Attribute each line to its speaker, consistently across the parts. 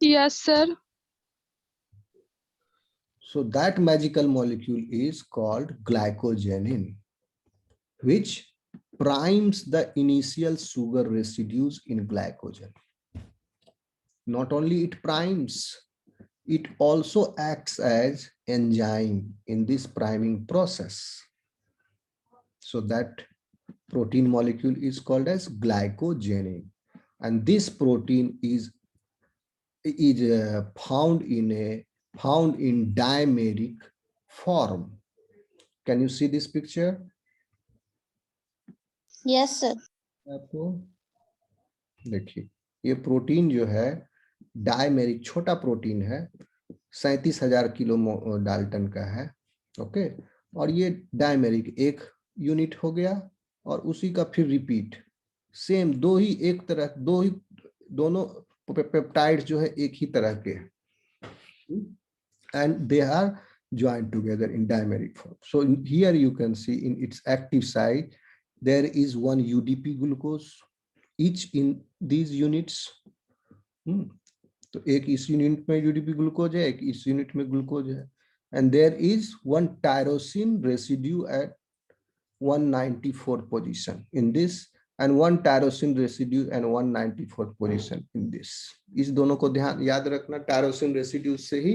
Speaker 1: Yes, sir.
Speaker 2: So that magical molecule is called glycogenin, which primes the initial sugar residues in glycogen. Not only it primes, it also acts as enzyme in this priming process. So that protein molecule is called as glycogenin, and this protein is found in dimeric form. Can you see this picture?
Speaker 3: Yes, sir.
Speaker 2: आपको देखिए, ये protein जो है dimeric छोटा protein है, 37,000 kilo Dalton का है। Okay, और ये डायमेरिक एक यूनिट हो गया, और उसी का फिर रिपीट सेम दो ही एक तरह दोनों पेप्टाइड्स जो है एक ही तरह के, and they are joined together in dimeric form. So here you can see in its active site there is one UDP glucose each in these units. तो एक इस यूनिट में यूडीपी ग्लूकोज है, एक इस यूनिट में ग्लूकोज है, and there is one tyrosine residue at 194 position in this, and one tyrosine residue and 194 position in this. इस दोनों को ध्यान याद रखना, टायरोसिन रेसिड्यू से ही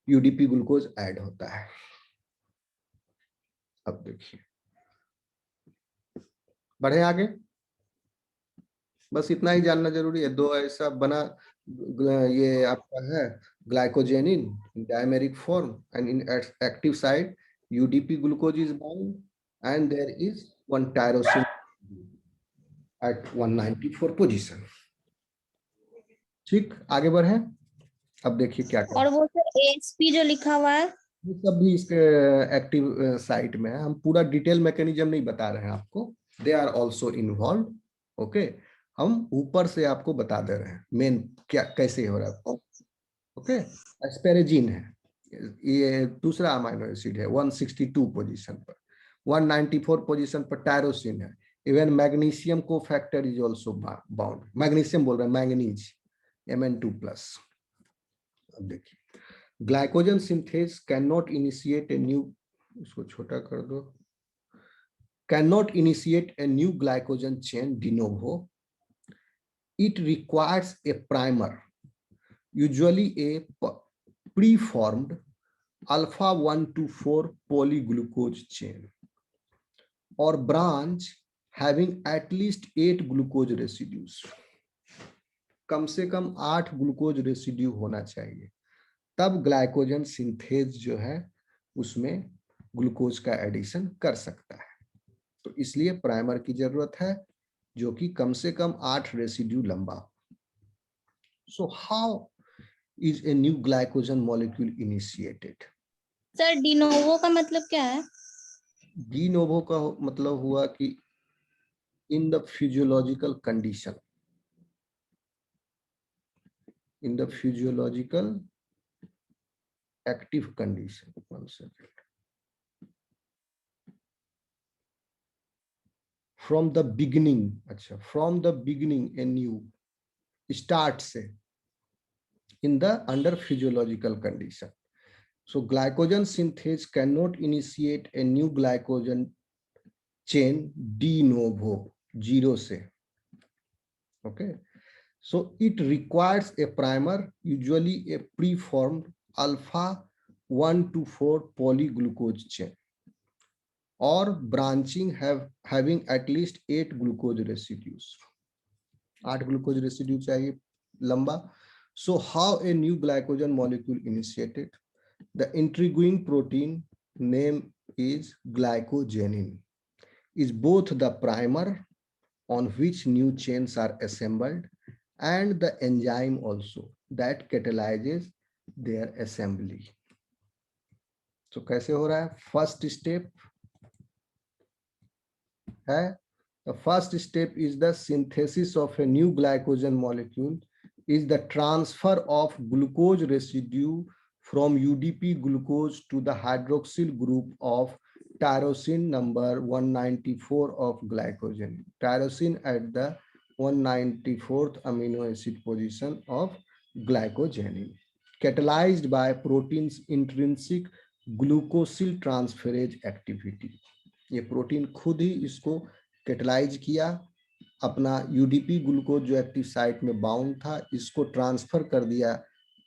Speaker 2: यूडीपी ग्लूकोज ऐड होता है। अब देखिए, बढ़े आगे, बस इतना ही जानना जरूरी है। दो ऐसा बना, ये आपका है glycogenin in dimeric form, and in active site UDP glucose is bound, and there is one tyrosine at 194 position. ठीक, आगे बढ़े। अब देखिए क्या
Speaker 3: और वो सर एएसपी जो लिखा हुआ है,
Speaker 2: ये सब भी इसके एक्टिव साइट में है। हम पूरा डिटेल मैकेनिज्म नहीं बता रहे हैं आपको, they are also involve. Okay, हम ऊपर से आपको बता दे रहे हैं मेन क्या कैसे हो रहा है। ओके, एस्पेरेजिन है, ये दूसरा अमाइनो एसिड है 162 पोजीशन पर, 194 पोजीशन पर टायरोसिन है। इवन मैग्नीशियम को factor is also bound, magnesium बोल रहे हैं, मैंगनीज Mn2+। अब देखिए, glycogen synthase can not initiate a new, इसको छोटा कर दो, can not initiate a new glycogen chain de novo. It requires a primer, usually a preformed alpha 1 to 4 polyglucose chain or branch having at least 8 glucose residues. कम से कम 8 glucose residue होना चाहिए, तब glycogen synthase जो है उसमें glucose का addition कर सकता है। तो इसलिए प्राइमर की जरूरत है जो कि कम से कम 8 रेसिड्यू लंबा हो। So how is a new glycogen molecule initiated?
Speaker 3: Sir de novo का मतलब क्या है?
Speaker 2: डी नोवो का मतलब हुआ कि in the physiological condition, in the physiological active condition. 1 second. From the beginning, अच्छा, from the beginning a new start से, in the under physiological condition. So glycogen synthase cannot initiate a new glycogen chain de novo, zero se. Okay, so it requires a primer, usually a preformed alpha 1 to 4 polyglucose chain or branching having at least 8 glucose residues. 8 glucose residue चाहिए लंबा। So how a new glycogen molecule initiated? The intriguing protein name is glycogenin, is both the primer on which new chains are assembled and the enzyme also that catalyzes their assembly. So कैसे हो रहा है? First step है, the first step is the synthesis of a new glycogen molecule, is the transfer of glucose residue from UDP glucose to the hydroxyl group of tyrosine number 194 of glycogen. Tyrosine at the 194th amino acid position of glycogenin catalyzed by protein's intrinsic glucosyl transferase activity। ये protein खुद ही इसको catalyse किया, अपना UDP glucose जो active site में bound था इसको ट्रांसफर कर दिया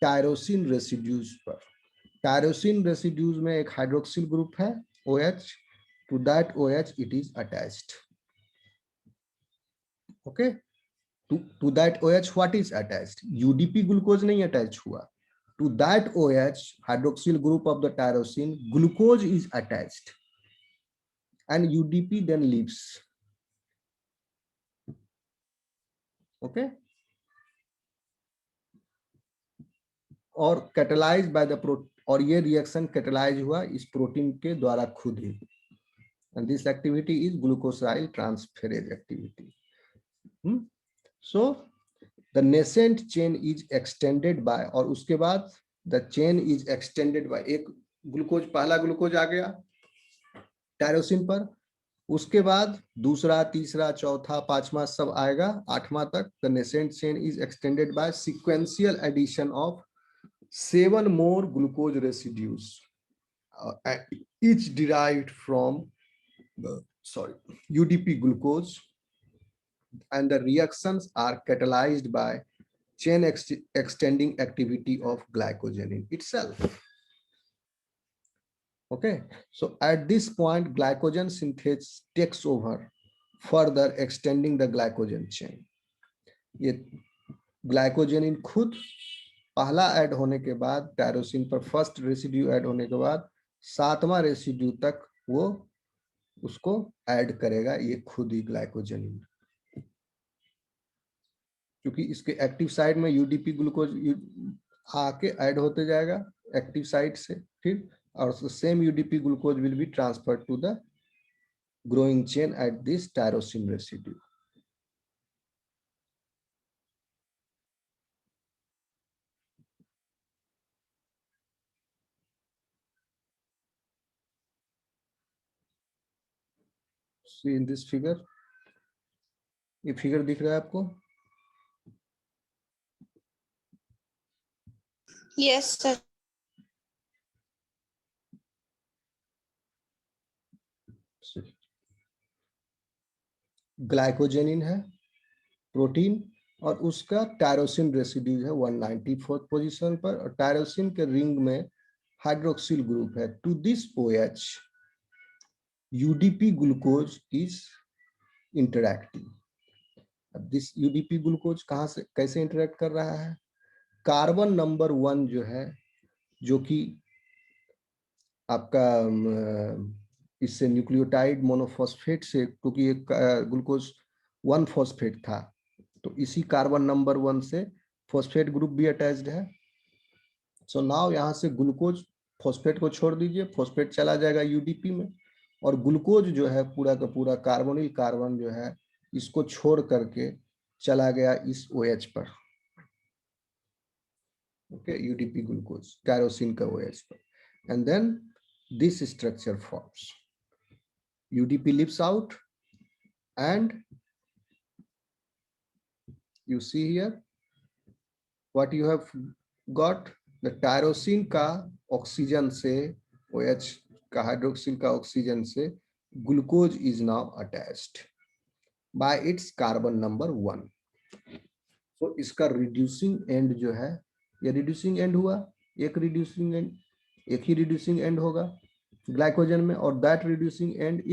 Speaker 2: टायरोसिन रेसिड्यूज पर। टायरोसिन रेसिड्यूज में एक हाइड्रोक्सिल ग्रुप है OH, to that OH it is attached. Okay, to that OH what is attached? UDP glucose नहीं अटैच हुआ, to that OH hydroxyl group of the tyrosine glucose is attached and UDP then leaves। okay, और catalyzed by the और ये reaction catalyse हुआ इस protein के द्वारा खुद ही, and this activity is glucosyl transferase activity। so the nascent chain is extended by, और उसके बाद the chain is extended by, एक ग्लूकोज, पहला ग्लूकोज आ गया टायरोसिन पर, उसके बाद दूसरा, तीसरा, चौथा, पांचवा सब आएगा, आठवां तक the nascent chain is extended by sequential addition of 7 more glucose residues, each derived from UDP glucose, and the reactions are catalyzed by chain extending activity of glycogenin itself। okay, so at this point glycogen synthase takes over, further extending the glycogen chain। ये ग्लाइकोजेनिन खुद पहला add होने के बाद tyrosine पर first residue add होने के बाद 7वां रेसिड्यू तक वो उसको ऐड करेगा, ये खुद ही ग्लाइकोजेनिन, क्योंकि इसके एक्टिव साइट में यूडीपी ग्लूकोज आके ऐड होते जाएगा एक्टिव साइट से, फिर और same UDP glucose will be transferred to the growing chain at this tyrosine residue. See in this figure, ये फिगर दिख रहा है आपको?
Speaker 3: Yes sir.
Speaker 2: ग्लाइकोजेनिन है प्रोटीन, और उसका टायरोसिन रेसिड्यू है 194 पोजीशन पर, और टायरोसिन के रिंग में हाइड्रोक्सिल ग्रुप है। To this OH UDP glucose is interacting. अब दिस UDP ग्लूकोज कहां से कैसे इंटरैक्ट कर रहा है? कार्बन नंबर 1 जो है, जो कि आपका इससे न्यूक्लियोटाइड मोनोफॉस्फेट से, क्योंकि एक ग्लूकोज 1 फॉस्फेट था, तो इसी कार्बन नंबर 1 से फॉस्फेट ग्रुप भी अटैच्ड है। सो नाउ यहाँ से ग्लूकोज, फॉस्फेट को छोड़ दीजिए, फॉस्फेट चला जाएगा UDP में, और ग्लूकोज जो है पूरा का पूरा कार्बोनिल कार्बन जो है इसको छोड़ करके चला गया इस OH पर। ओके, UDP ग्लूकोज टायरोसिन का OH पर, and then this structure forms। UDP leaves out, and you see here what you have got, the tyrosine का ऑक्सीजन से, OH का हाइड्रोक्सिल का ऑक्सीजन से glucose is now attached bye it's carbon number 1। तो इसका reducing and जो है, ये रिड्यूसिंग एंड हुआ, एक रिड्यूसिंग एंड, एक ही रिड्यूसिंग एंड होगा ग्लाइकोजन में, और that reducing and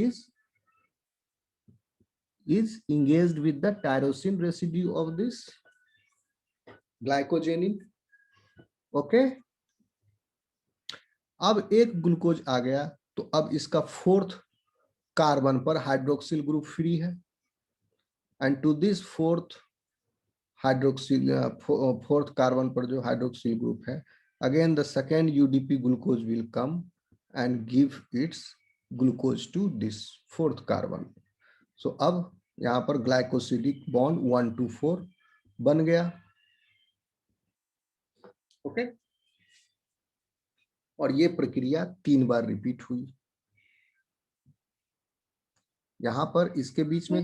Speaker 2: is engaged with the tyrosine residue of this glycogenin। Okay, अब एक ग्लूकोज आ गया, तो अब इसका 4th कार्बन पर हाइड्रोक्सिल ग्रुप फ्री है, and to this 4th hydroxyl 4th carbon पर जो हाइड्रोक्सिल ग्रुप है, again the second UDP glucose will come and give its glucose to this 4th carbon. So अब यहाँ पर ग्लाइकोसिडिक बॉन्ड 1,2,4 बन गया। ओके, और ये प्रक्रिया 3 बार रिपीट हुई। यहाँ पर इसके बीच में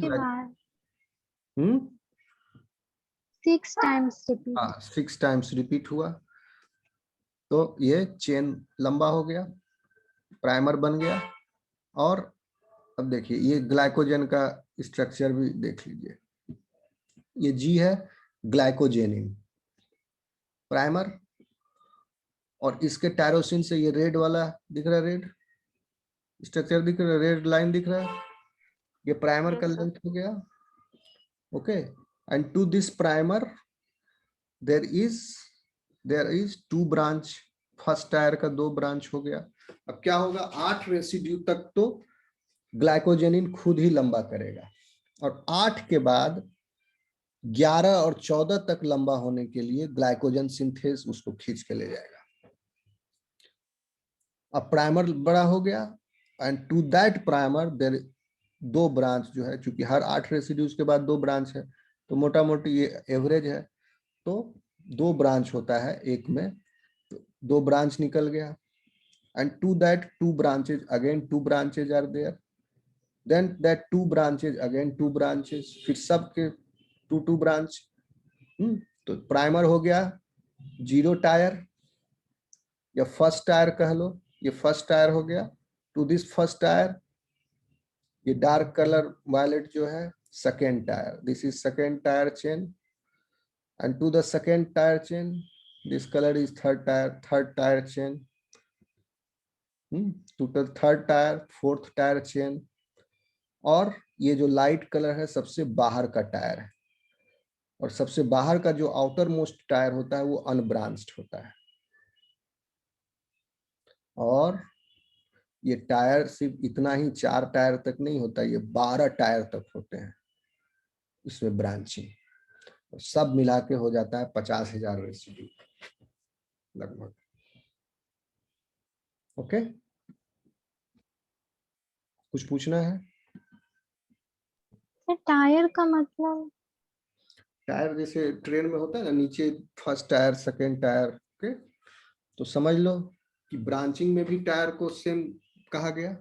Speaker 1: 6 times repeat.
Speaker 2: हाँ 6 टाइम्स रिपीट हुआ तो ये चेन लंबा हो गया, प्राइमर बन गया। और अब देखिए ये ग्लाइकोजन का स्ट्रक्चर भी देख लीजिए, ये जी है ग्लाइकोजेनिन प्राइमर, और इसके टायरोसिन से ये रेड वाला दिख रहा है, रेड स्ट्रक्चर दिख रहा है, रेड लाइन दिख रहा है, ये प्राइमर का लेंथ हो गया। Okay, and to this primer there is 2 branch, first tier का 2 ब्रांच हो गया। अब क्या होगा, 8 रेसिड्यू तक तो ग्लाइकोजेनिन खुद ही लंबा करेगा, और 8 के बाद 11 और 14 तक लंबा होने के लिए ग्लाइकोजन सिंथेज उसको खींच के ले जाएगा। अब प्राइमर बड़ा हो गया, and to that primer there 2 branch जो है, चूंकि हर 8 रेसिड्यूज के बाद 2 ब्रांच है तो मोटा मोटी ये एवरेज है, तो 2 ब्रांच होता है एक में, तो 2 ब्रांच निकल गया। And to that 2 branches again 2 branches are there, then that 2 branches again 2 branches, फिर सबके 2 ब्रांच। तो प्राइमर हो गया 0 टायर या फर्स्ट टायर कह लो, ये फर्स्ट टायर हो गया। टू दिस फर्स्ट टायर ये डार्क कलर वायलेट जो है second tier, this is second tier chain, and to the second tier chain this colour is third tier chain, to the third tier fourth tier chain, और ये जो light colour है सबसे बाहर का tyre है, और सबसे बाहर का जो आउटर मोस्ट टायर होता है वो अनब्रांच्ड होता है। और ये टायर सिर्फ इतना ही 4 टायर तक नहीं होता, ये 12 टायर तक होते हैं इसमें ब्रांचिंग, सब मिला के हो जाता है 50,000 रेसिड्यू लगभग। ओके, कुछ पूछना है?
Speaker 1: टायर का मतलब?
Speaker 2: टायर जैसे ट्रेन में होता है ना, नीचे first tier second tyre. Okay, तो समझ लो कि ब्रांचिंग में भी टायर को सेम कहा गया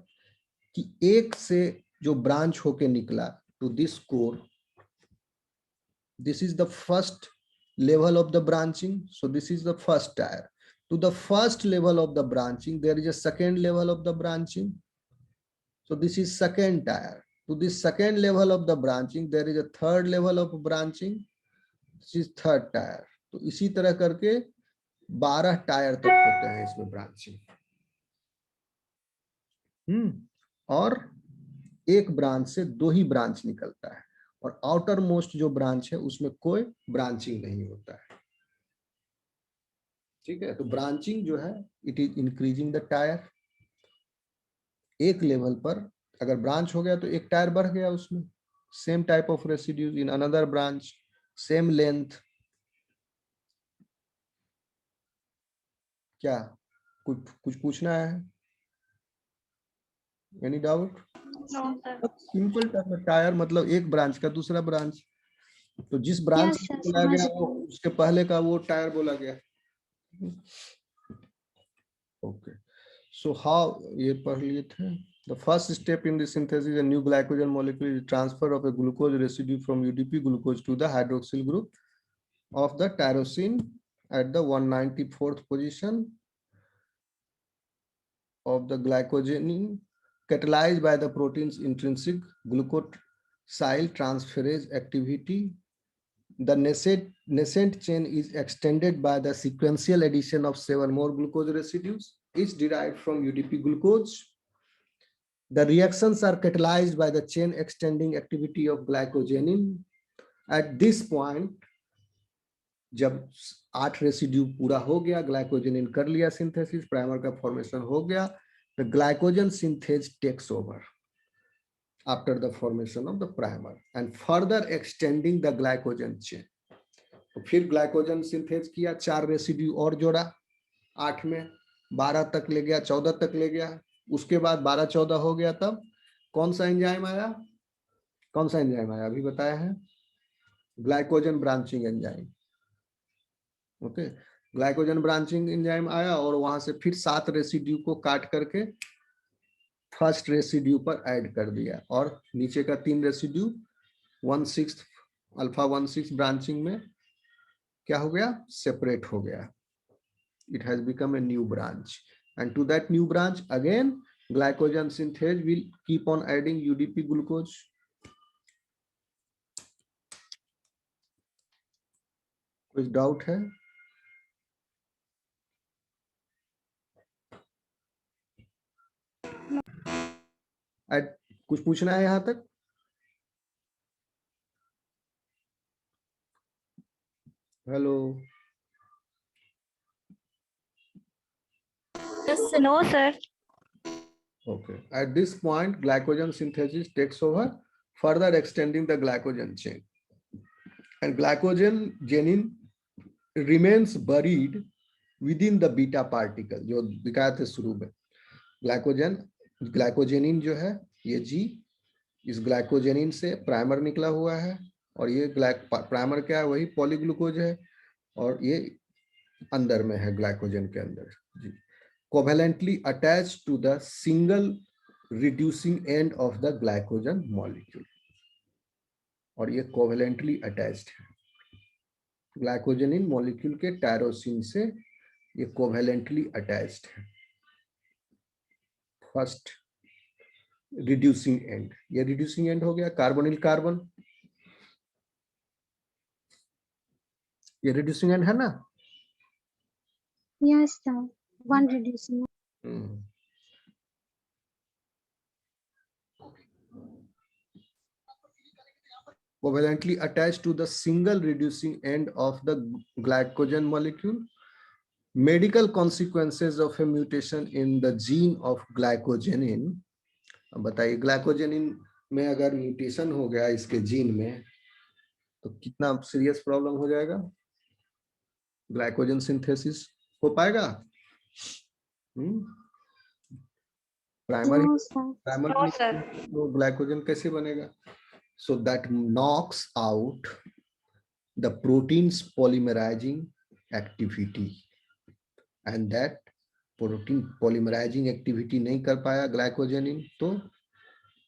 Speaker 2: कि एक से जो ब्रांच होके निकला to this core, this is the first level of the branching, so this is the first tier. To the first level of the branching there is a second level of the branching, so this is second tier. To this second level of the branching there is a third level of branching, this is third tier. तो इसी तरह करके 12 tyre तक होते हैं इसमें branching. और एक ब्रांच से 2 ही ब्रांच निकलता है, और आउटर मोस्ट जो ब्रांच है उसमें कोई ब्रांचिंग नहीं होता है। ठीक है, तो ब्रांचिंग जो है it is increasing the tyre. एक लेवल पर अगर ब्रांच हो गया तो एक टायर बढ़ गया उसमें, same type of residues in another branch, same length. क्या कुछ पूछना है? Any doubt? सिंपल टर्म है, टायर मतलब एक ब्रांच का दूसरा ब्रांच, तो जिस ब्रांच
Speaker 1: Yes,
Speaker 2: में
Speaker 1: sir,
Speaker 2: बोला गया
Speaker 1: समझ
Speaker 2: वो
Speaker 1: गई।
Speaker 2: उसके पहले का वो टायर बोला गया। ओके, सो हाउ, ये पढ़ लिए थे। The first step in the synthesis a new glycogen molecule is transfer of a glucose residue from UDP glucose to the hydroxyl group of the tyrosine at the 194th position of the glycogen, catalyzed by the protein's intrinsic glucosyl transferase activity. The nascent chain is extended by the sequential addition of 7 more glucose residues, each derived from UDP glucose. The reactions are catalyzed by the chain extending activity of glycogenin. At this point, जब 8 residue पूरा हो गया, ग्लाइकोजेनिन कर लिया synthesis, primer का formation हो गया, the glycogen synthase takes over after the formation of the primer and further extending the glycogen chain. तो फिर ग्लाइकोजन सिंथेज किया, 4 रेसिड्यू और जोड़ा, 8 में 12 तक ले गया, 14 तक ले गया, उसके बाद 12-14 हो गया, तब कौन सा एंजाइम आया? कौन सा एंजाइम आया अभी बताया है? Glycogen branching enzyme. Okay, glycogen branching enzyme आया और वहां से फिर 7 रेसिड्यू को काट करके फर्स्ट रेसिड्यू पर ऐड कर दिया, और नीचे का 3 रेसिड्यू 1/6 अल्फा 1/6 ब्रांचिंग में क्या हो गया, सेपरेट हो गया, it has become a new branch, and to that new branch again glycogen synthase will keep on adding UDP glucose. कोई डाउट है? कुछ पूछना है यहां तक? Hello,
Speaker 3: No, sir.
Speaker 2: okay, at this point glycogen synthesis takes over, further extending the glycogen chain, and glycogen genin remains buried within the beta particle जो दिखाया थे शुरू में। ग्लाइकोजेनिन जो है ये जी, इस ग्लाइकोजेनिन से प्राइमर निकला हुआ है, और ये प्राइमर क्या है, वही पॉलीग्लूकोज है, और ये अंदर में है ग्लाइकोजन के अंदर जी, covalently attached to the single reducing end of the glycogen molecule, और ये कोवेलेंटली अटैच्ड है ग्लाइकोजेनिन मॉलिक्यूल के टायरोसिन से, ये कोवेलेंटली अटैच्ड है। फर्स्ट रिड्यूसिंग एंड, ये रिड्यूसिंग एंड हो गया कार्बोनिल कार्बन, ये रिड्यूसिंग एंड है ना?
Speaker 1: Yes, sir. One reducing.
Speaker 2: Covalently attached to the single reducing end of the glycogen molecule. Medical consequences of a mutation in the gene of glycogenin. अब बताइए, ग्लाइकोजेनिन में अगर mutation हो गया इसके जीन में तो कितना सीरियस प्रॉब्लम हो जाएगा? ग्लाइकोजन सिंथेसिस हो पाएगा? Primary
Speaker 1: No, sir.
Speaker 2: Primary glycogen कैसे बनेगा? So that knocks out the protein's polymerizing activity, and that protein polymerizing activity नहीं कर पाया ग्लाइकोजेनिन, तो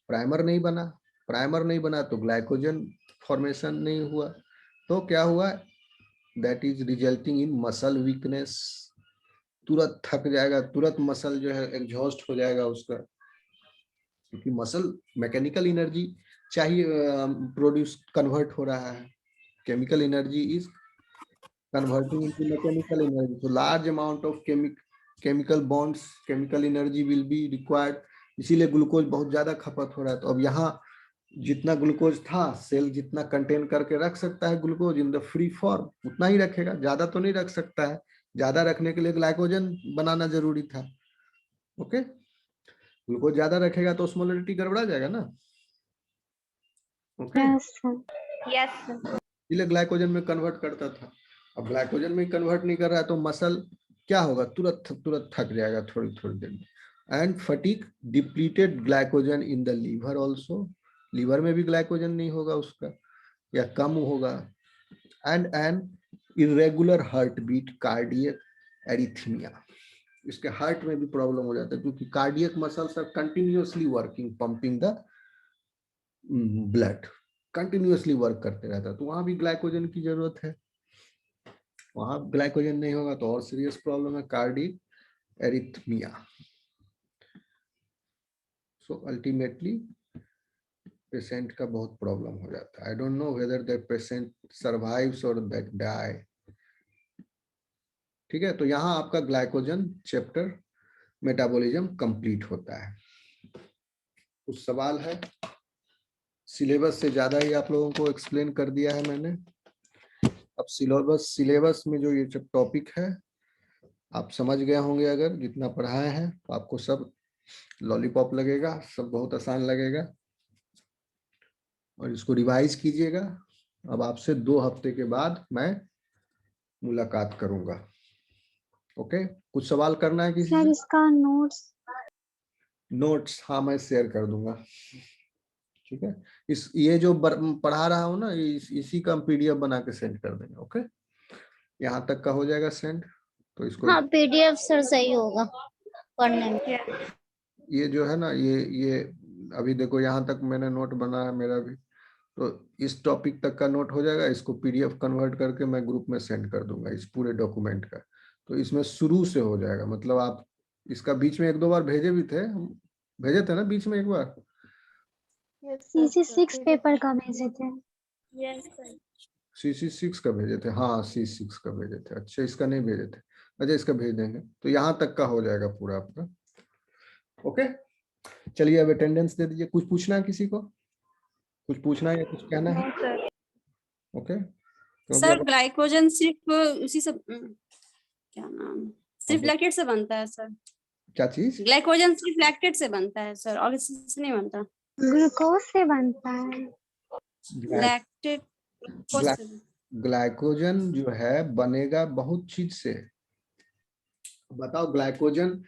Speaker 2: प्राइमर नहीं बना, प्राइमर नहीं बना तो ग्लाइकोजन फॉर्मेशन नहीं हुआ, तो क्या हुआ? That is resulting in muscle weakness, तुरंत थक जाएगा, तुरंत मसल जो है एग्जॉस्ट हो जाएगा उसका, क्योंकि मसल मैकेनिकल एनर्जी चाहिए, प्रोड्यूस कन्वर्ट हो रहा है, chemical energy is converting into mechanical energy, so large amount of chemical bonds, chemical energy will be required, इसीलिए ग्लूकोज बहुत ज्यादा खपत हो रहा है। तो अब यहाँ जितना ग्लूकोज था, सेल जितना कंटेन करके रख सकता है glucose in the free form उतना ही रखेगा, ज्यादा तो नहीं रख सकता है, ज्यादा रखने के लिए ग्लाइकोजन बनाना जरूरी था। ओके, ग्लूकोज ज्यादा रखेगा तो ऑस्मोलैरिटी गड़बड़ा जाएगा ना। Okay,
Speaker 1: Yes, sir.
Speaker 3: Yes, sir.
Speaker 2: इसलिए ग्लाइकोजन में कन्वर्ट करता था, अब ग्लाइकोजन में कन्वर्ट नहीं कर रहा है तो मसल क्या होगा, तुरंत थक जाएगा थोड़ी थोड़ी देर में। And fatigue depleted glycogen in the liver also, liver में भी ग्लाइकोजन नहीं होगा उसका या कम होगा। And irregular heart beat, cardiac arrhythmia, इसके हार्ट में भी प्रॉब्लम हो जाता है क्योंकि cardiac muscles are continuously working, pumping the blood, continuously work करते रहता है, तो वहां भी ग्लाइकोजन की जरूरत है, वहां ग्लाइकोजन नहीं होगा तो और सीरियस प्रॉब्लम है, cardiac arrhythmia. So ultimately patient का बहुत प्रॉब्लम हो जाता है। I don't know whether that patient survives और दैट डाई। ठीक है, तो यहाँ आपका ग्लाइकोजन चैप्टर मेटाबॉलिज्म कंप्लीट होता है। कुछ सवाल है? सिलेबस से ज्यादा ही आप लोगों को एक्सप्लेन कर दिया है मैंने। अब सिलेबस में जो ये टॉपिक है आप समझ गए होंगे, अगर जितना पढ़ाए हैं तो आपको सब लॉलीपॉप लगेगा, सब बहुत आसान लगेगा, और इसको रिवाइज कीजिएगा। अब आपसे 2 हफ्ते के बाद मैं मुलाकात करूंगा। ओके, कुछ सवाल करना है किसी
Speaker 1: सर
Speaker 2: से?
Speaker 1: इसका
Speaker 2: नोट्स हाँ मैं शेयर कर दूंगा। ठीक है, ये जो पढ़ा रहा हूँ ना, इसी का हम PDF बना के सेंड कर देंगे। ओके, यहाँ तक का हो जाएगा सेंड, तो इसको
Speaker 3: हाँ, PDF सर सही होगा पढ़ने में।
Speaker 2: ये जो है ना, ये अभी देखो यहाँ तक मैंने नोट बना है मेरा भी, तो इस टॉपिक तक का नोट हो जाएगा, इसको पीडीएफ कन्वर्ट करके मैं ग्रुप में सेंड कर दूंगा इस पूरे डॉक्यूमेंट का। तो इसमें शुरू से हो जाएगा, मतलब आप इसका बीच में 1-2 बार भेजे भी थे, हम भेजे थे ना बीच में एक बार।
Speaker 1: CC6 पेपर का भेजे थे।
Speaker 3: Yes sir.
Speaker 2: CC6 का भेजे थे, हाँ C6 का भेजे थे। अच्छा इसका नहीं भेजे थे, अच्छा इसका भेज देंगे। तो यहाँ तक का हो जाएगा पूरा आपका। ओके चलिए अब अटेंडेंस दे दीजिए। कुछ पूछना है किसी को, कुछ पूछना है या कुछ कहना है?
Speaker 3: No sir.
Speaker 2: ओके क्योंकि
Speaker 4: सर
Speaker 2: अब
Speaker 4: ग्लाइकोजन सिर्फ उसी से क्या नाम सिर्फ लैक्टेट से बनता है सर।
Speaker 2: क्या चीज?
Speaker 4: ग्लाइकोजन सिर्फ लैक्टेट से बनता है सर और इससे नहीं बनता।
Speaker 1: ग्लूकोज से बनता है।
Speaker 4: लैक्टेट
Speaker 2: ग्ला, ग्लाइकोजन जो है बनेगा बहुत चीज से। बताओ ग्लाइकोजन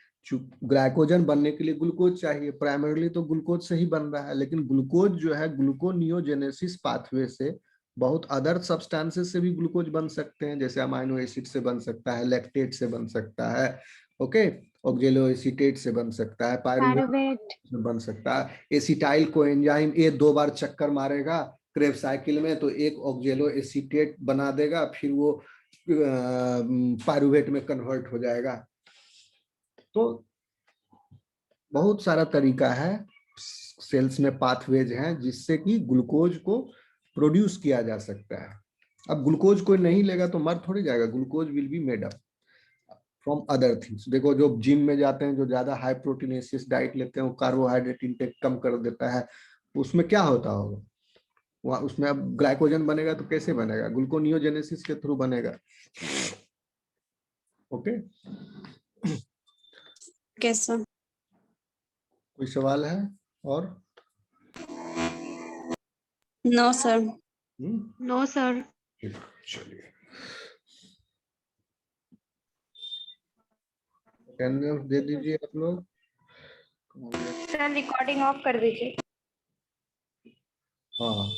Speaker 2: बनने के लिए ग्लूकोज चाहिए, प्राइमरीली तो ग्लूकोज से ही बन रहा है, लेकिन ग्लूकोज जो है ग्लूकोनियोजेनेसिस पाथवे से बहुत अदर सब्सटेंसेस से भी ग्लूकोज बन सकते हैं, जैसे अमाइनो एसिड से बन सकता है, लैक्टेट से बन सकता है, ओके, ऑक्जेलोएसीटेट से बन सकता है, पायरुवेट से बन सकता है। एसिटाइल कोएंजाइम ये 2 बार चक्कर मारेगा क्रेब साइकिल में तो एक ऑक्जेलोएसीटेट बना देगा, फिर वो पायरुवेट में कन्वर्ट हो जाएगा। तो बहुत सारा तरीका है, सेल्स में पाथवेज हैं जिससे कि ग्लूकोज को प्रोड्यूस किया जा सकता है। अब ग्लूकोज कोई नहीं लेगा तो मर थोड़ी जाएगा, glucose will be made up from other things. देखो जो जिम में जाते हैं, जो ज्यादा हाई प्रोटीनेसियस डाइट लेते हैं, वो कार्बोहाइड्रेट इंटेक कम कर देता है, उसमें क्या होता होगा? वहाँ उसमें अब ग्लाइकोजन बनेगा तो कैसे बनेगा? ग्लूकोनियोजेनेसिस के थ्रू बनेगा। ओके
Speaker 4: कैसा?
Speaker 2: कोई सवाल है और?
Speaker 4: No sir.
Speaker 3: No sir.
Speaker 2: चलिए अटेंडेंस दे दीजिए आप लोग।
Speaker 3: सर रिकॉर्डिंग ऑफ कर दीजिए।
Speaker 2: हाँ